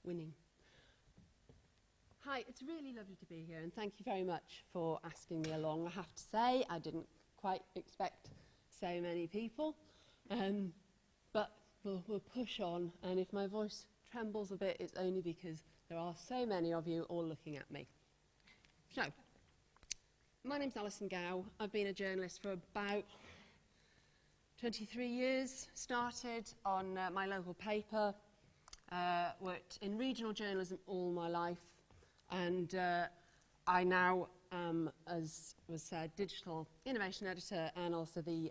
winning. Hi, it's really lovely to be here, and thank you very much for asking me along. I have to say, I didn't quite expect so many people, but we'll push on, and if my voice trembles a bit, it's only because there are so many of you all looking at me. So, my name's Alison. I've been a journalist for about 23 years, started on my local paper, worked in regional journalism all my life, and I now am, as was said, digital innovation editor and also the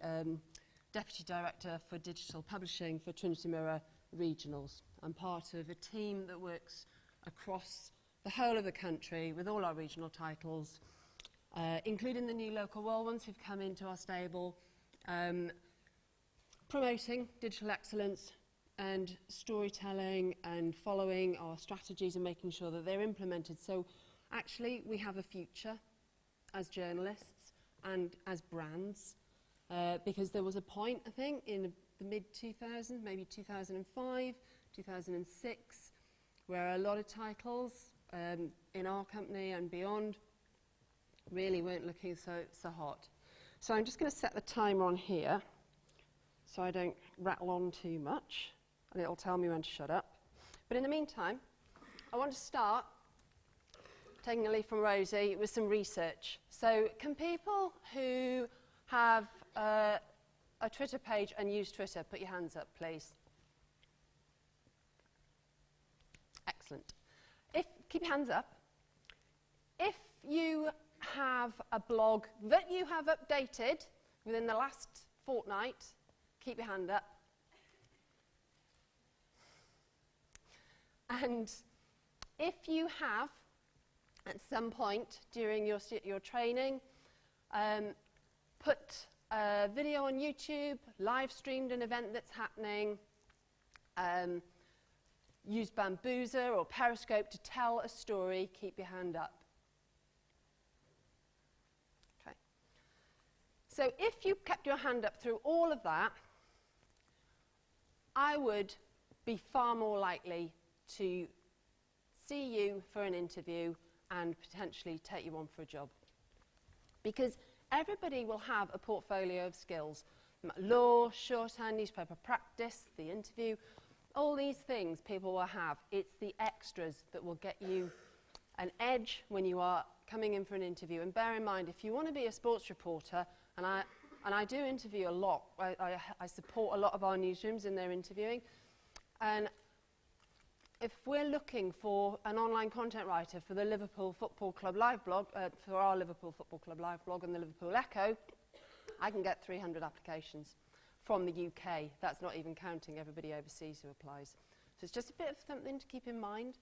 deputy director for digital publishing for Trinity Mirror Regionals. I'm part of a team that works across the whole of the country with all our regional titles, including the new local world ones who've come into our stable, promoting digital excellence and storytelling and following our strategies and making sure that they're implemented. So actually we have a future as journalists and as brands, because there was a point, I think, in the mid-2000s, maybe 2005, 2006, where a lot of titles in our company and beyond really weren't looking so hot. So I'm just going to set the timer on here so I don't rattle on too much, and it'll tell me when to shut up. But in the meantime, I want to start, taking a leaf from Rosie, with some research. So can people who have a Twitter page and use Twitter, put your hands up, please? Excellent. Keep your hands up. If you have a blog that you have updated within the last fortnight, keep your hand up. And if you have, at some point during your training, put a video on YouTube, live streamed an event that's happening, use Bambuser or Periscope to tell a story, keep your hand up. Okay. So if you kept your hand up through all of that, I would be far more likely to see you for an interview and potentially take you on for a job. Because everybody will have a portfolio of skills. Law, shorthand, newspaper practice, the interview, all these things people will have. It's the extras that will get you an edge when you are coming in for an interview. And bear in mind, if you want to be a sports reporter, and I do interview a lot, I support a lot of our newsrooms in their interviewing, and if we're looking for an online content writer for the Liverpool Football Club live blog, for our Liverpool Football Club live blog and the Liverpool Echo, I can get 300 applications from the UK. That's not even counting everybody overseas who applies. So it's just a bit of something to keep in mind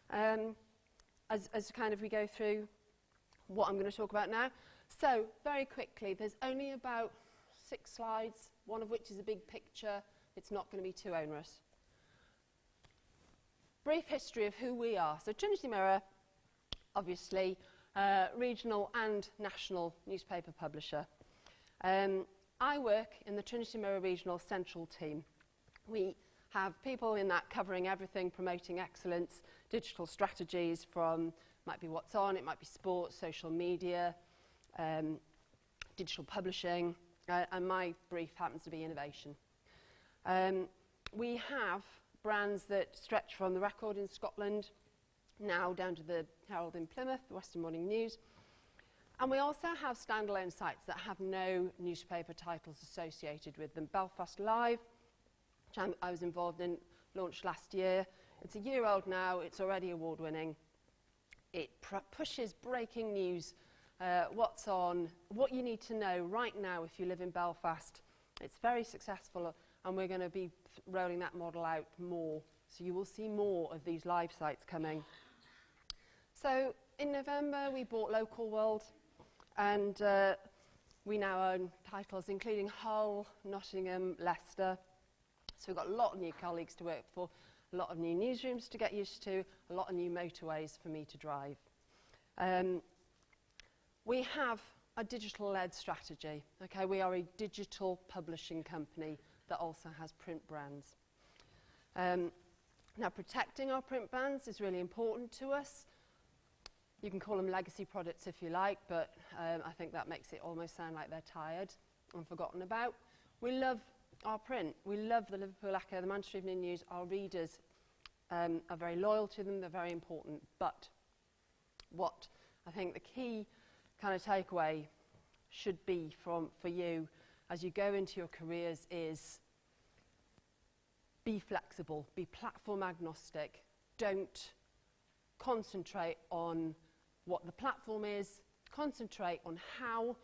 as kind of we go through what I'm going to talk about now. So very quickly, there's only about 6 slides, one of which is a big picture. It's not going to be too onerous. Brief history of who we are. So Trinity Mirror, obviously, regional and national newspaper publisher. I work in the Trinity Mirror Regional Central team. We have people in that covering everything, promoting excellence, digital strategies from, might be what's on, it might be sports, social media, digital publishing, and my brief happens to be innovation. We have brands that stretch from the Record in Scotland now down to the Herald in Plymouth, the Western Morning News. And we also have standalone sites that have no newspaper titles associated with them. Belfast Live, which I was involved in, launched last year. It's a year old now, it's already award-winning. It pushes breaking news, what's on, what you need to know right now if you live in Belfast. It's very successful, and we're going to be rolling that model out more. So you will see more of these live sites coming. So in November, we bought Local World, and we now own titles including Hull, Nottingham, Leicester. So we've got a lot of new colleagues to work for, a lot of new newsrooms to get used to, a lot of new motorways for me to drive. We have a digital-led strategy. Okay, we are a digital publishing company that also has print brands. Now, protecting our print brands is really important to us. You can call them legacy products if you like, but I think that makes it almost sound like they're tired and forgotten about. We love our print. We love the Liverpool Echo, the Manchester Evening News. Our readers are very loyal to them. They're very important. But what I think the key kind of takeaway should be for you as you go into your careers is be flexible, be platform agnostic. Don't concentrate on what the platform is. Concentrate on how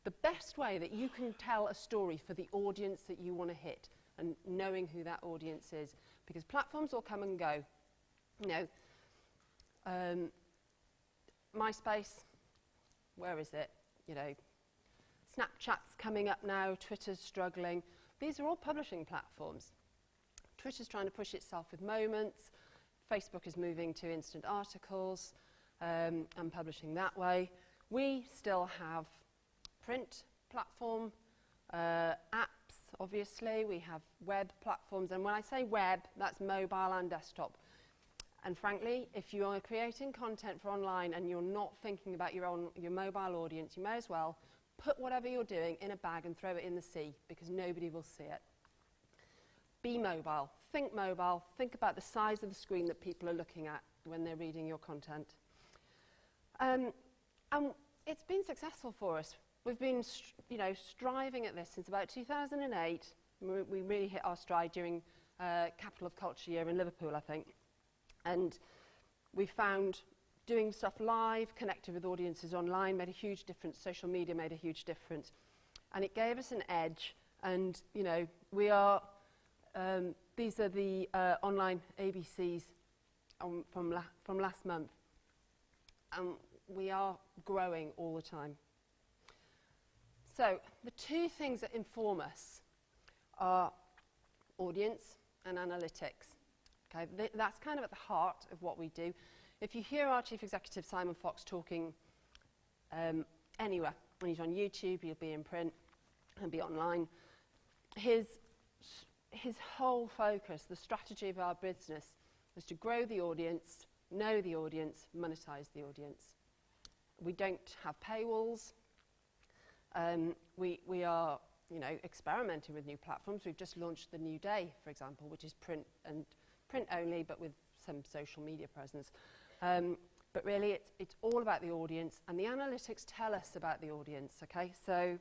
the best way that you can tell a story for the audience that you want to hit, and knowing who that audience is. Because platforms will come and go. You know, MySpace, where is it? You know, Snapchat's coming up now, Twitter's struggling. These are all publishing platforms. Twitter's trying to push itself with moments. Facebook is moving to instant articles and publishing that way. We still have print platform, apps, obviously. We have web platforms. And when I say web, that's mobile and desktop. And frankly, if you are creating content for online and you're not thinking about your mobile audience, you may as well put whatever you're doing in a bag and throw it in the sea, because nobody will see it. Be mobile. Think about the size of the screen that people are looking at when they're reading your content. And it's been successful for us. We've been striving at this since about 2008. We really hit our stride during Capital of Culture Year in Liverpool, I think. And we found doing stuff live, connected with audiences online, made a huge difference. Social media made a huge difference. And it gave us an edge. And, you know, we are... these are the online ABCs from last month. And we are growing all the time. So the two things that inform us are audience and analytics. Okay, that's kind of at the heart of what we do. If you hear our Chief Executive, Simon Fox, talking anywhere, when he's on YouTube, he'll be in print and be online, his whole focus, the strategy of our business, is to grow the audience, know the audience, monetize the audience. We don't have paywalls. We are, experimenting with new platforms. We've just launched the New Day, for example, which is print only, but with some social media presence. But really, it's all about the audience, and the analytics tell us about the audience. Okay, so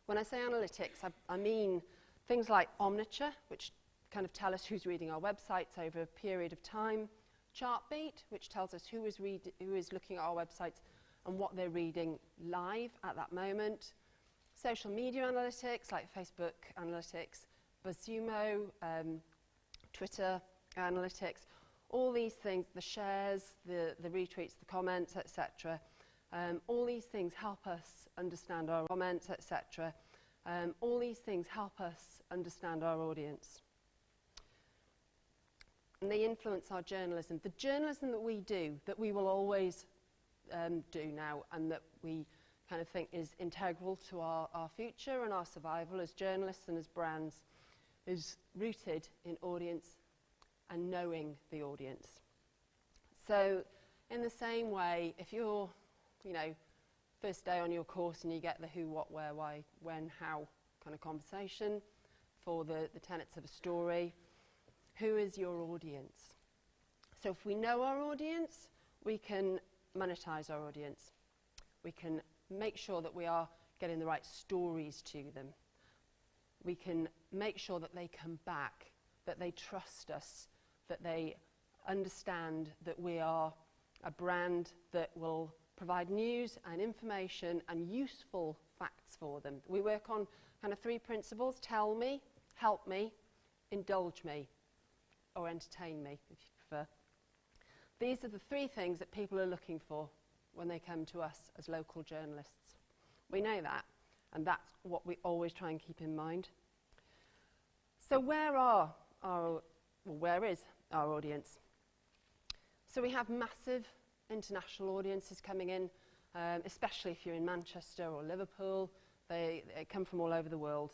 when I say analytics, I mean things like Omniture, which kind of tell us who's reading our websites over a period of time. Chartbeat, which tells us who is looking at our websites and what they're reading live at that moment. Social media analytics, like Facebook analytics, BuzzSumo, Twitter analytics, all these things, the shares, the retweets, the comments, etc. All these things help us understand our comments, etc. All these things help us understand our audience. And they influence our journalism. The journalism that we do, that we will always do now, and that we kind of think is integral to our future and our survival as journalists and as brands, is rooted in audience and knowing the audience. So in the same way, if you're, first day on your course and you get the who, what, where, why, when, how kind of conversation for the tenets of a story, who is your audience? So if we know our audience, we can monetize our audience. We can make sure that we are getting the right stories to them. We can make sure that they come back, that they trust us, that they understand that we are a brand that will provide news and information and useful facts for them. We work on kind of three principles: tell me, help me, indulge me, or entertain me, if you prefer. These are the three things that people are looking for when they come to us as local journalists. We know that, and that's what we always try and keep in mind. So where is our audience? So we have massive international audiences coming in, especially if you're in Manchester or Liverpool. They come from all over the world.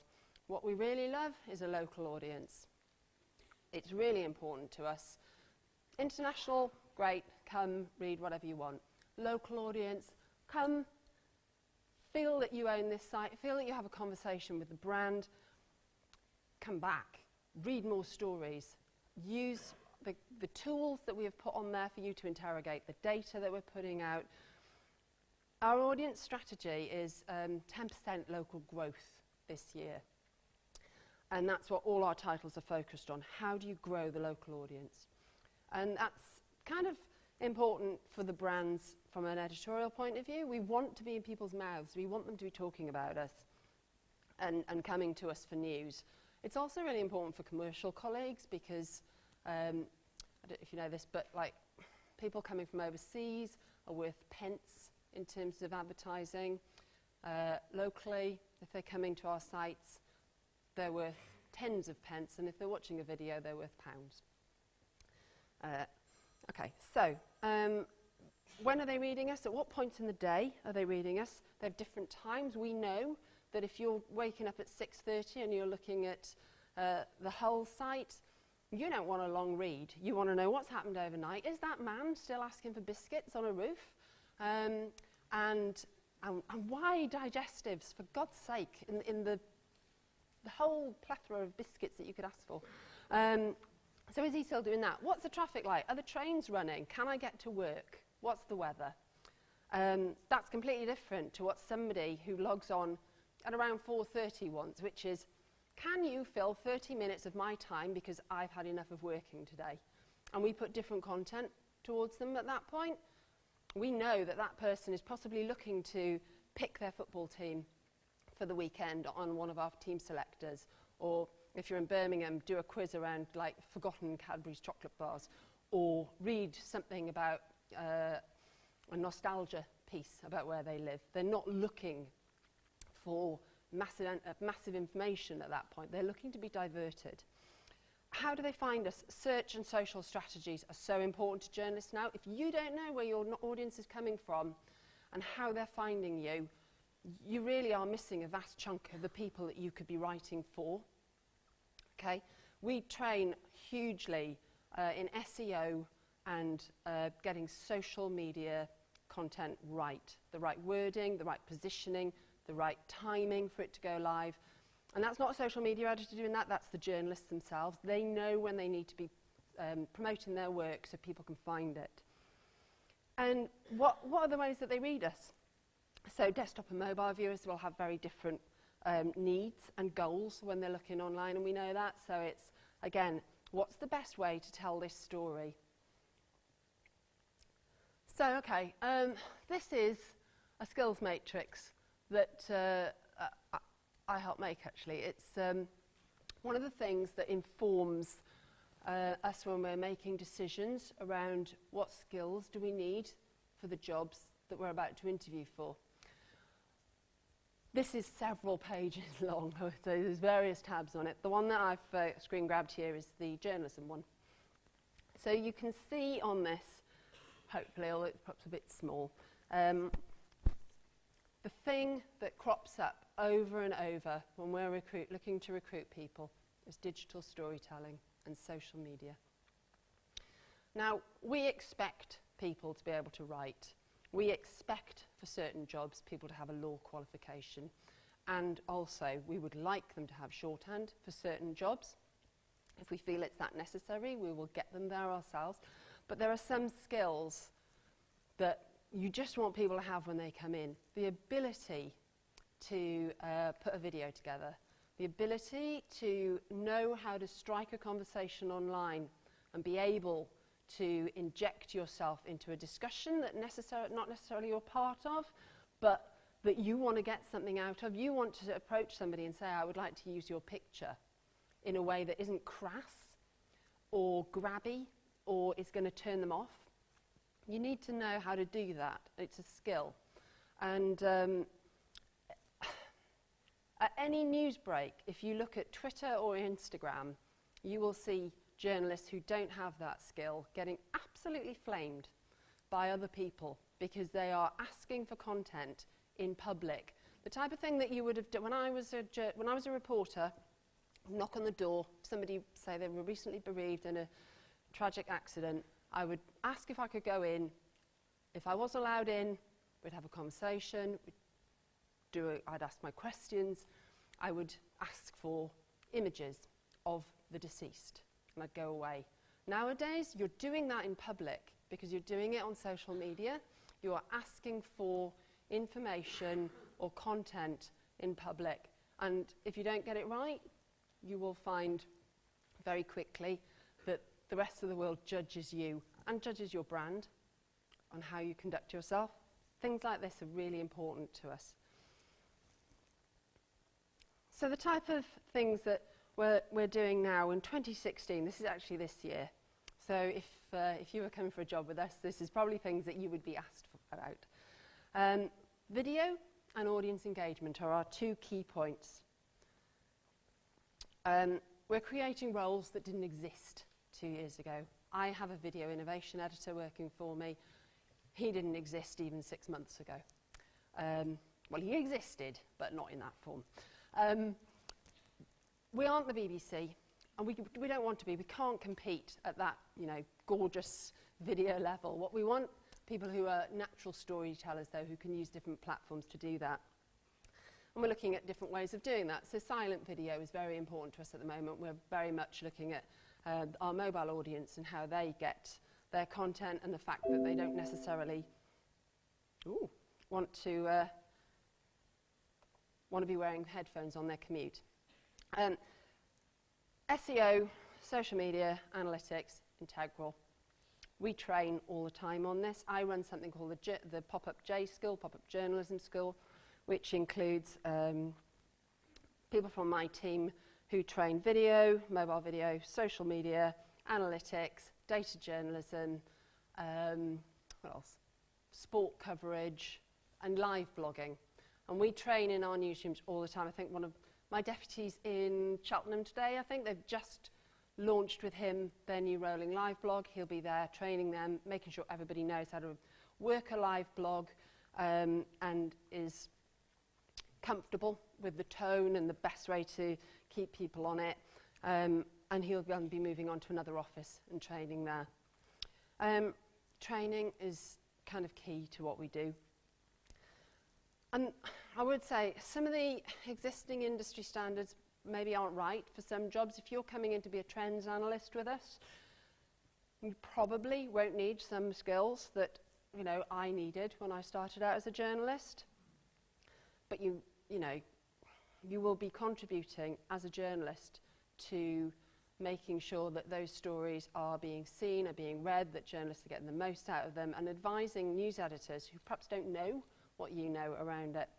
What we really love is a local audience. it's really important to us. International, great, come read whatever you want. Local audience, come, feel that you own this site, feel that you have a conversation with the brand, come back, read more stories, use the tools that we have put on there for you to interrogate, the data that we're putting out. Our audience strategy is 10% local growth this year. And that's what all our titles are focused on. How do you grow the local audience? And that's kind of important for the brands from an editorial point of view. We want to be in people's mouths. We want them to be talking about us and coming to us for news. It's also really important for commercial colleagues because, I don't know if you know this, but like people coming from overseas are worth pence in terms of advertising. Locally, if they're coming to our sites, they're worth tens of pence, and if they're watching a video, they're worth pounds. Okay, so when are they reading us? At what points in the day are they reading us? They have different times. We know that if you're waking up at 6:30 and you're looking at the whole site, you don't want a long read. You want to know what's happened overnight. Is that man still asking for biscuits on a roof? And why digestives, for God's sake, in the whole plethora of biscuits that you could ask for. So is he still doing that? What's the traffic like? Are the trains running? Can I get to work? What's the weather? That's completely different to what somebody who logs on at around 4:30 wants, which is, can you fill 30 minutes of my time because I've had enough of working today? And we put different content towards them at that point. We know that that person is possibly looking to pick their football team for the weekend on one of our team selectors, or if you're in Birmingham, do a quiz around like forgotten Cadbury's chocolate bars, or read something about a nostalgia piece about where they live. They're not looking for massive information at that point. They're looking to be diverted. How do they find us? Search and social strategies are so important to journalists now. If you don't know where your audience is coming from and how they're finding you, you really are missing a vast chunk of the people that you could be writing for. Okay? We train hugely in SEO and getting social media content right. The right wording, the right positioning, the right timing for it to go live. And that's not a social media editor doing that, that's the journalists themselves. They know when they need to be promoting their work so people can find it. And what are the ways that they read us? So desktop and mobile viewers will have very different needs and goals when they're looking online, and we know that. So it's, again, what's the best way to tell this story? So, okay, this is a skills matrix that I help make, actually. It's one of the things that informs us when we're making decisions around what skills do we need for the jobs that we're about to interview for. This is several pages long, so there's various tabs on it. The one that I've screen grabbed here is the journalism one. So you can see on this, hopefully, although it's perhaps a bit small, the thing that crops up over and over when we're looking to recruit people is digital storytelling and social media. Now, we expect people to be able to write. We expect for certain jobs people to have a law qualification, and also we would like them to have shorthand for certain jobs. If we feel it's that necessary, we will get them there ourselves. But there are some skills that you just want people to have when they come in. The ability to put a video together, the ability to know how to strike a conversation online and be able to inject yourself into a discussion that not necessarily you're part of, but that you want to get something out of. You want to approach somebody and say, I would like to use your picture in a way that isn't crass or grabby or is going to turn them off. You need to know how to do that. It's a skill. And at any news break, if you look at Twitter or Instagram, you will see journalists who don't have that skill getting absolutely flamed by other people because they are asking for content in public. The type of thing that you would have done when I was a reporter, knock on the door, somebody say they were recently bereaved in a tragic accident, I would ask if I could go in. If I was allowed in, we'd have a conversation, I'd ask my questions, I would ask for images of the deceased, and I'd go away. Nowadays, you're doing that in public because you're doing it on social media. You are asking for information or content in public, and if you don't get it right, you will find very quickly that the rest of the world judges you and judges your brand on how you conduct yourself. Things like this are really important to us. So the type of things that we're doing now in 2016, this is actually this year. So if you were coming for a job with us, this is probably things that you would be asked about. Video and audience engagement are our two key points. We're creating roles that didn't exist 2 years ago. I have a video innovation editor working for me. He didn't exist even 6 months ago. Well, he existed, but not in that form. We aren't the BBC, and we don't want to be. We can't compete at that, gorgeous video level. What we want, people who are natural storytellers, though, who can use different platforms to do that. And we're looking at different ways of doing that. So silent video is very important to us at the moment. We're very much looking at our mobile audience and how they get their content, and the fact that they don't necessarily want to be wearing headphones on their commute. SEO, social media, analytics, integral. We train all the time on this. I run something called the Pop-Up J School, Pop-Up Journalism School, which includes people from my team who train video, mobile video, social media, analytics, data journalism, what else? Sport coverage, and live blogging. And we train in our newsrooms all the time. I think one of my deputies in Cheltenham today, I think they've just launched with him their new rolling live blog. He'll be there training them, making sure everybody knows how to work a live blog and is comfortable with the tone and the best way to keep people on it. And he'll be moving on to another office and training there. Training is kind of key to what we do. And I would say some of the existing industry standards maybe aren't right for some jobs. If you're coming in to be a trends analyst with us, you probably won't need some skills that I needed when I started out as a journalist. But you will be contributing as a journalist to making sure that those stories are being seen, are being read, that journalists are getting the most out of them, and advising news editors who perhaps don't know what you know around it.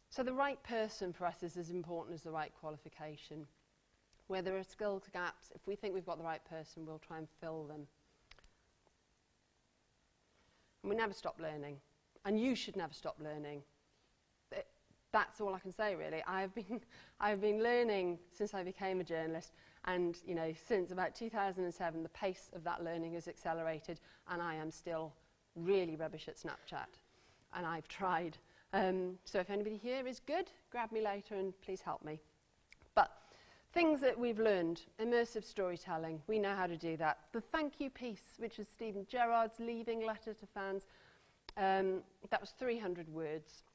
So the right person for us is as important as the right qualification. Where there are skill gaps, if we think we've got the right person, we'll try and fill them. And we never stop learning. And you should never stop learning. That's all I can say, really. I've been learning since I became a journalist, and since about 2007, the pace of that learning has accelerated, and I am still really rubbish at Snapchat. And I've tried. So if anybody here is good, grab me later and please help me. But things that we've learned, immersive storytelling, we know how to do that. The thank you piece, which was Stephen Gerrard's leaving letter to fans, that was 300 words.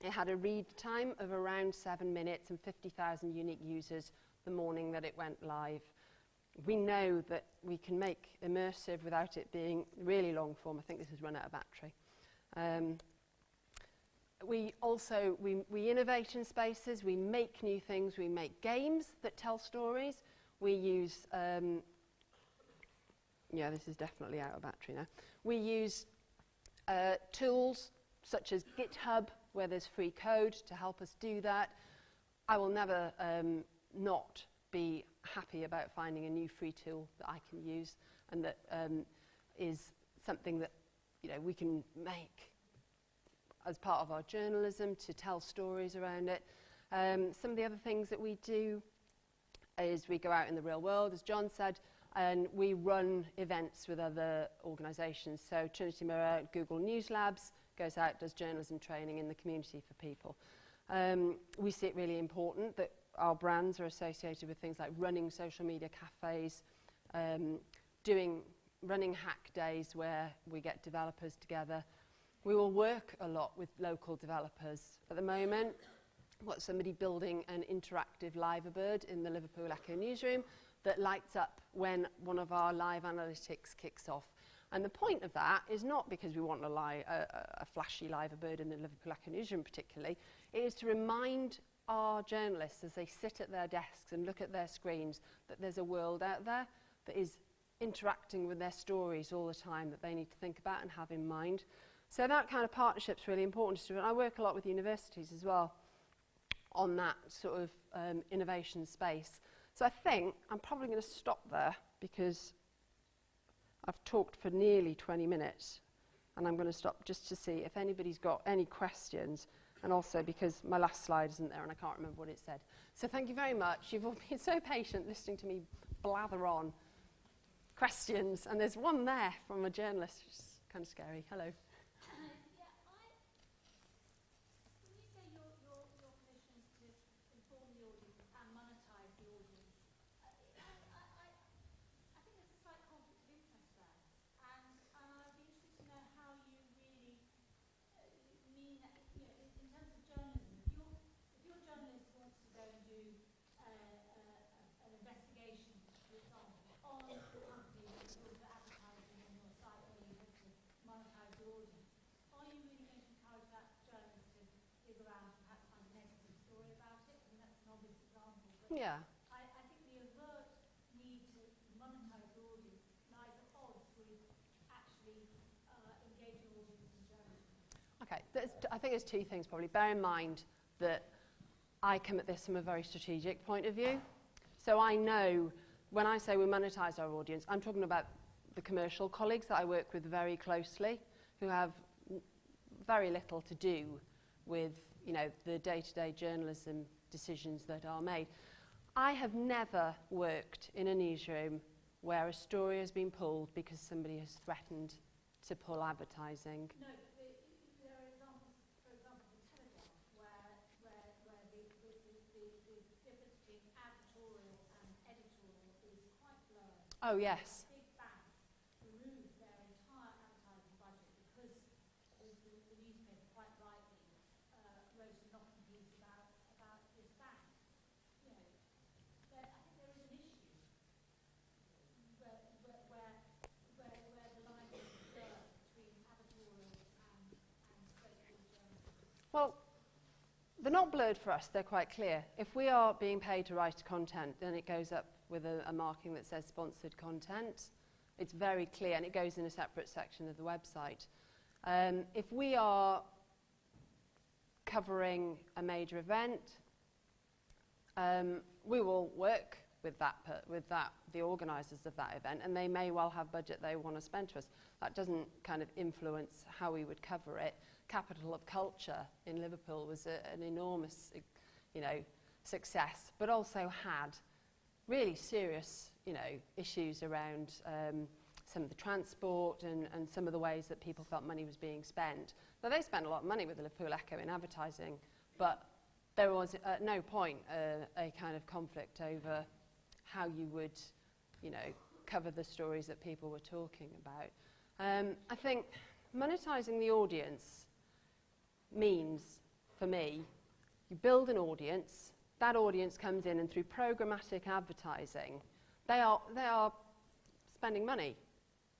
It had a read time of around 7 minutes and 50,000 unique users the morning that it went live. We know that we can make immersive without it being really long form. I think this has run out of battery. We innovate in spaces, we make new things, we make games that tell stories. We use, this is definitely out of battery now. We use tools such as GitHub, where there's free code to help us do that. I will never not be happy about finding a new free tool that I can use and that is something that we can make as part of our journalism to tell stories around it. Some of the other things that we do is we go out in the real world, as John said, and we run events with other organisations. So Trinity Mirror, Google News Labs goes out, does journalism training in the community for people. We see it really important that our brands are associated with things like running social media cafes, running hack days where we get developers together. We will work a lot with local developers. At the moment, we've got somebody building an interactive Liverbird in the Liverpool Echo newsroom that lights up when one of our live analytics kicks off. And the point of that is not because we want a flashy Liverbird in the Liverpool Echo newsroom particularly. It is to remind our journalists as they sit at their desks and look at their screens that there's a world out there that is interacting with their stories all the time that they need to think about and have in mind. So that kind of partnership's really important to us. And I work a lot with universities as well on that sort of innovation space. So I think I'm probably going to stop there because I've talked for nearly 20 minutes and I'm going to stop just to see if anybody's got any questions, and also because my last slide isn't there and I can't remember what it said. So thank you very much. You've all been so patient listening to me blather on. Questions, and there's one there from a journalist, which is kind of scary. Hello. Yeah. I think the overt need to monetize the audience lies at odds with actually engaging audience in journalism. Okay, I think there's two things probably. Bear in mind that I come at this from a very strategic point of view. So I know when I say we monetize our audience, I'm talking about the commercial colleagues that I work with very closely who have very little to do with, you know, the day-to-day journalism decisions that are made. I have never worked in a newsroom where a story has been pulled because somebody has threatened to pull advertising. No, there are examples, for example, the Telegraph, where the difference between advertorial and editorial is quite blurred. Oh, yes. Big banks remove their entire advertising budget because the newspaper quite rightly wrote a knock-and-piece about this bank. You know, I think there is an issue where the line is blurred between advertorial and straightforward journalism. Well, they're not blurred for us, they're quite clear. If we are being paid to write content, then it goes up with a marking that says sponsored content. It's very clear, and it goes in a separate section of the website. If we are covering a major event, we will work with the organisers of that event, and they may well have budget they want to spend to us. That doesn't kind of influence how we would cover it. Capital of Culture in Liverpool was an enormous, success, but also had really serious, issues around some of the transport and some of the ways that people felt money was being spent. Now, they spent a lot of money with the Liverpool Echo in advertising, but there was at no point a kind of conflict over how you would, cover the stories that people were talking about. I think monetising the audience means, for me, you build an audience, that audience comes in, and through programmatic advertising, they are spending money.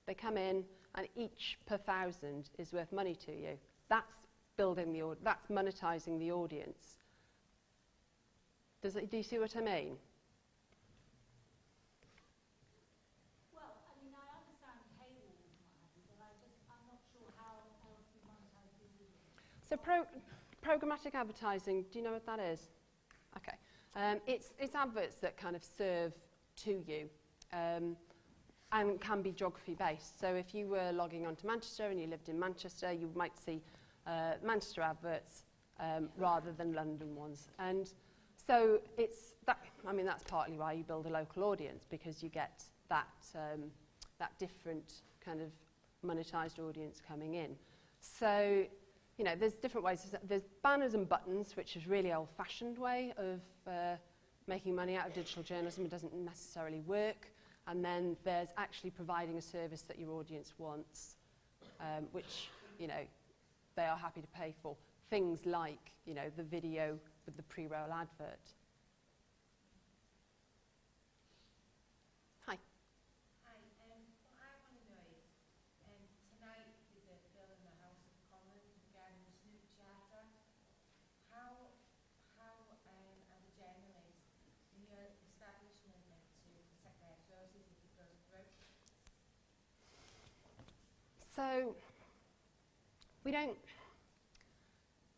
They come in, and each per thousand is worth money to you. That's that's monetising the audience. Do you see what I mean? Well, I mean, I understand paywalls and what have you, but I'm not sure how else we monetize the audience. So programmatic advertising, do you know what that is? Okay. It's adverts that kind of serve to you and can be geography based. So if you were logging onto Manchester and you lived in Manchester, you might see Manchester adverts rather than London ones. And so that's partly why you build a local audience, because you get that different kind of monetized audience coming in. So, there's different ways. There's banners and buttons, which is really old-fashioned way of making money out of digital journalism. It doesn't necessarily work. And then there's actually providing a service that your audience wants, which, you know, they are happy to pay for. Things like, you know, the video with the pre-roll advert. Hi. Hi, what I want to know is, tonight there's a bill in the House of Commons regarding the Snoop Charter. How as a journalist, in your establishment meant to protect their sources if it goes through? So,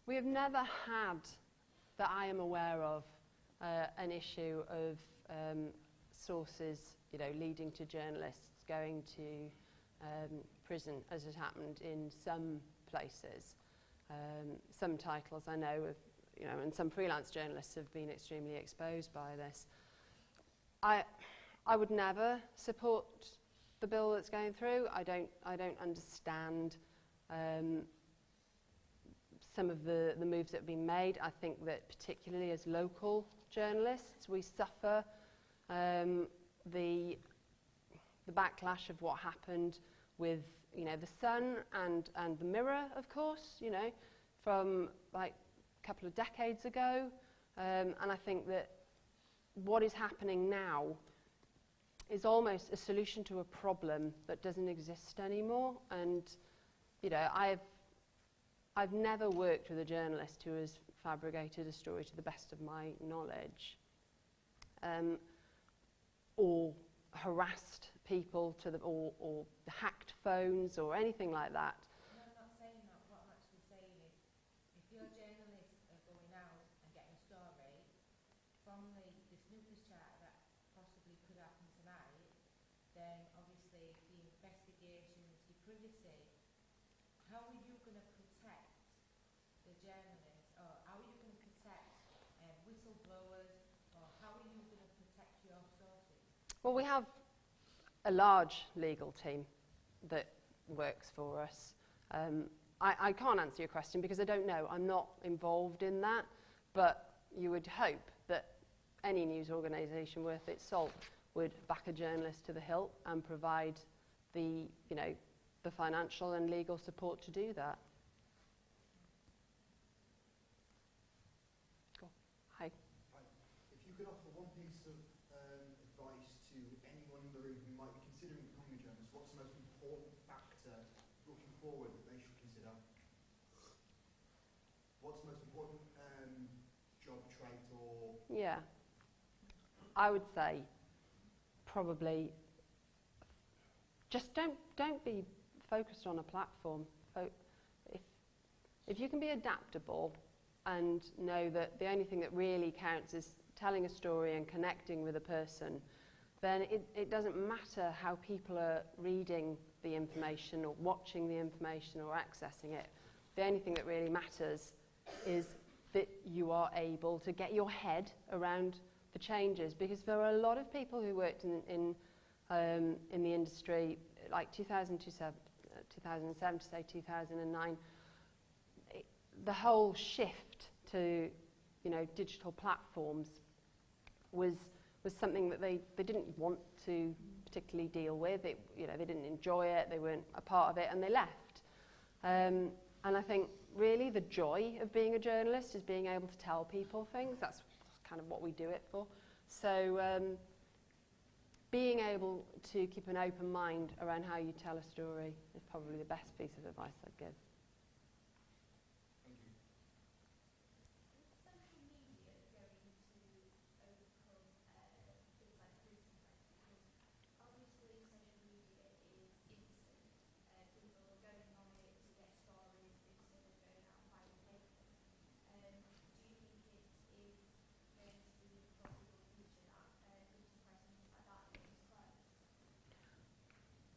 we have never had, that I am aware of, an issue of sources, you know, leading to journalists going to prison, as has happened in some places. Some titles I know of, you know, and some freelance journalists have been extremely exposed by this. I would never support the bill that's going through. I don't understand some of the moves that have been made. I think that particularly as local journalists, we suffer the backlash of what happened with, you know, the Sun and the Mirror, of course, you know, from like a couple of decades ago. And I think that what is happening now is almost a solution to a problem that doesn't exist anymore. And, you know, I've never worked with a journalist who has fabricated a story to the best of my knowledge, or harassed people to or hacked phones or anything like that. No, I'm not saying that. What I'm actually saying is, if your journalists are going out and getting a story from the Snoopers Charter that possibly could happen tonight, then obviously the investigations, your privacy, how are you going to protect the journalists, or how are you going to protect whistleblowers, or how are you going to protect your sources? Well, we have a large legal team that works for us. I can't answer your question because I don't know. I'm not involved in that, but you would hope that any news organisation worth its salt would back a journalist to the hilt and provide the, you know, the financial and legal support to do that. Cool. Hi. Hi. If you could offer one piece of advice to anyone in the room who might be considering becoming a journalist, what's the most important factor looking forward that they should consider? What's the most important job trait or... Yeah. I would say probably just don't be focused on a platform. If you can be adaptable and know that the only thing that really counts is telling a story and connecting with a person, then it doesn't matter how people are reading the information or watching the information or accessing it. The only thing that really matters is that you are able to get your head around the changes, because there are a lot of people who worked in the industry, like 2007 to say 2009. The whole shift to, you know, digital platforms was something that they didn't want to particularly deal with. They didn't enjoy it. They weren't a part of it, and they left. And I think really the joy of being a journalist is being able to tell people things. That's kind of what we do it for. So being able to keep an open mind around how you tell a story is probably the best piece of advice I'd give. Thank you. Social media going to overcome things like prison threats? Because obviously social media is instant. People are going on it to get stories instead of going out and buying paper. Do you think it is going to be a possible future that prison press and things like that are going to close?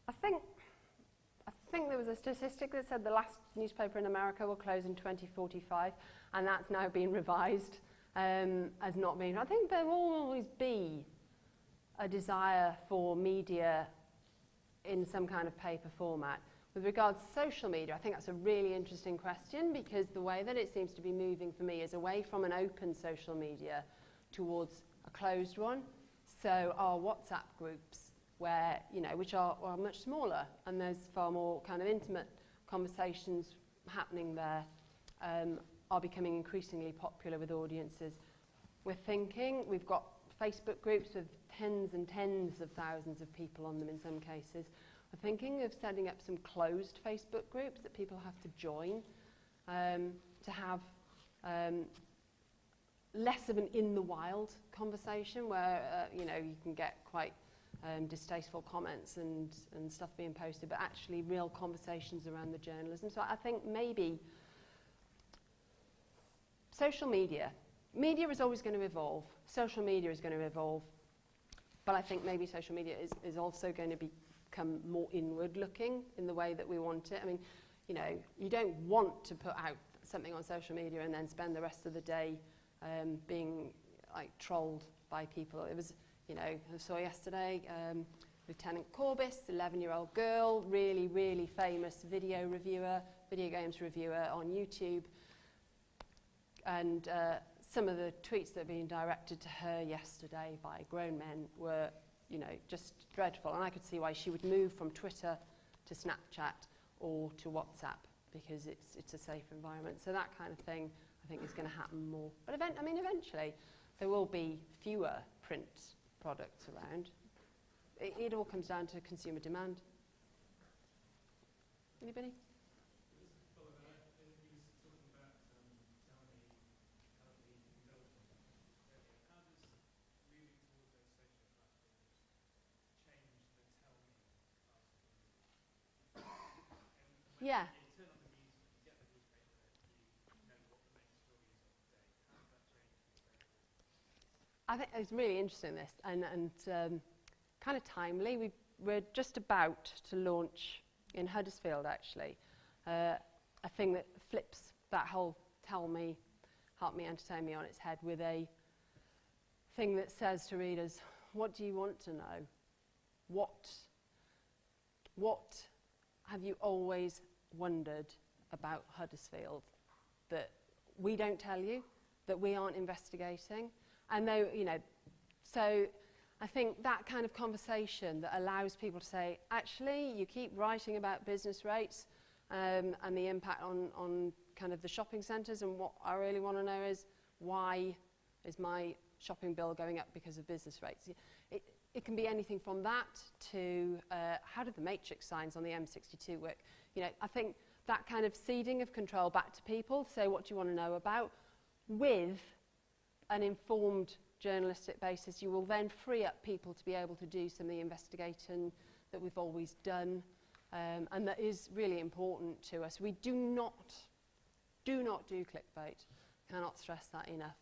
I think there was a statistic that said the last newspaper in America will close in 2045, and that's now been revised as not being. I think there will always be a desire for media in some kind of paper format. With regards to social media, I think that's a really interesting question, because the way that it seems to be moving for me is away from an open social media towards a closed one. So our WhatsApp groups, where, you know, which are much smaller, and there's far more kind of intimate conversations happening there, are becoming increasingly popular with audiences. We've got Facebook groups with tens and tens of thousands of people on them in some cases. We're thinking of setting up some closed Facebook groups that people have to join, to have less of an in the wild conversation where you know, you can get quite distasteful comments and stuff being posted, but actually real conversations around the journalism. So I think maybe social media is always going to evolve. Social media is going to evolve, but I think maybe social media is also going to become more inward looking in the way that we want it. I mean, you know, you don't want to put out something on social media and then spend the rest of the day being like trolled by people. It was, you know, I saw yesterday Lieutenant Corbis, 11-year-old girl, really, really famous video games reviewer on YouTube. And some of the tweets that are being directed to her yesterday by grown men were, you know, just dreadful. And I could see why she would move from Twitter to Snapchat or to WhatsApp, because it's a safe environment. So that kind of thing, I think, is going to happen more. But eventually, there will be fewer print products around. It all comes down to consumer demand. Anybody? Yeah. I think it's really interesting, this, and kind of timely. We're just about to launch in Huddersfield, actually, a thing that flips that whole tell me, help me, entertain me on its head, with a thing that says to readers, what do you want to know? What have you always wondered about Huddersfield that we don't tell you, that we aren't investigating? And though, you know, so I think that kind of conversation that allows people to say, actually, you keep writing about business rates and the impact on kind of the shopping centres, and what I really want to know is, why is my shopping bill going up because of business rates? It can be anything from that to how did the matrix signs on the M62 work? You know, I think that kind of ceding of control back to people to say, what do you want to know about, with an informed journalistic basis, you will then free up people to be able to do some of the investigating that we've always done, and that is really important to us. We do not do clickbait. Cannot stress that enough.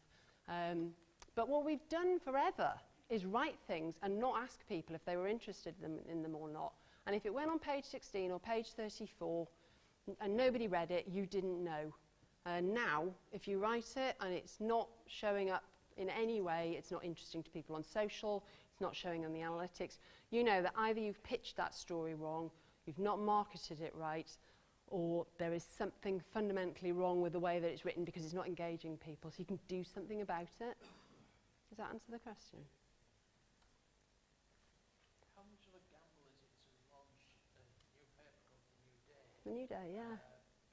But what we've done forever is write things and not ask people if they were interested in them or not. And if it went on page 16 or page 34 and nobody read it, you didn't know. Now, if you write it and it's not showing up in any way, it's not interesting to people on social, it's not showing on the analytics, you know that either you've pitched that story wrong, you've not marketed it right, or there is something fundamentally wrong with the way that it's written because it's not engaging people, so you can do something about it. Does that answer the question? How much of a gamble is it to launch a new paper called The New Day? The New Day, yeah.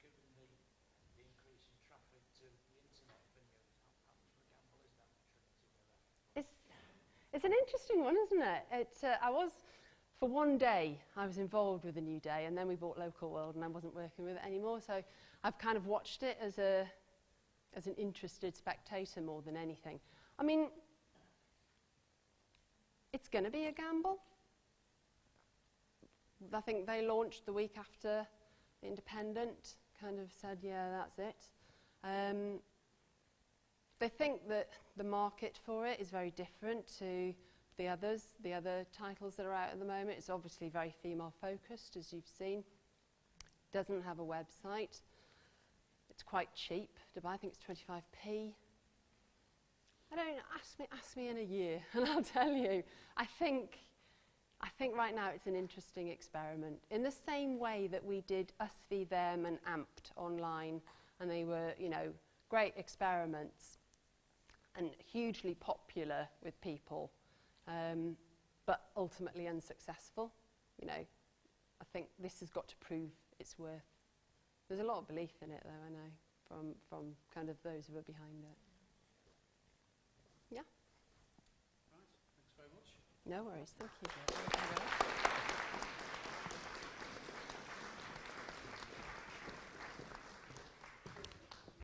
Given the increase in traffic to the internet for news, how much of a gamble is that for Trinity Mirror? It's an interesting one, isn't it? For one day, I was involved with The New Day, and then we bought Local World, and I wasn't working with it anymore, so I've kind of watched it as an interested spectator more than anything. I mean, it's going to be a gamble. I think they launched the week after Independent, kind of said, yeah, that's it. They think that the market for it is very different to the other titles that are out at the moment. It's obviously very female-focused, as you've seen. Doesn't have a website. It's quite cheap to buy. I think it's 25p. I don't know, ask me in a year, and I'll tell you. I think right now it's an interesting experiment. In the same way that we did Us v Them and Amped online, and they were, you know, great experiments. and hugely popular with people, but ultimately unsuccessful. You know, I think this has got to prove its worth. There's a lot of belief in it, though, I know, from kind of those who are behind it. Yeah? Right, thanks very much. No worries, thank you. Thank you very much.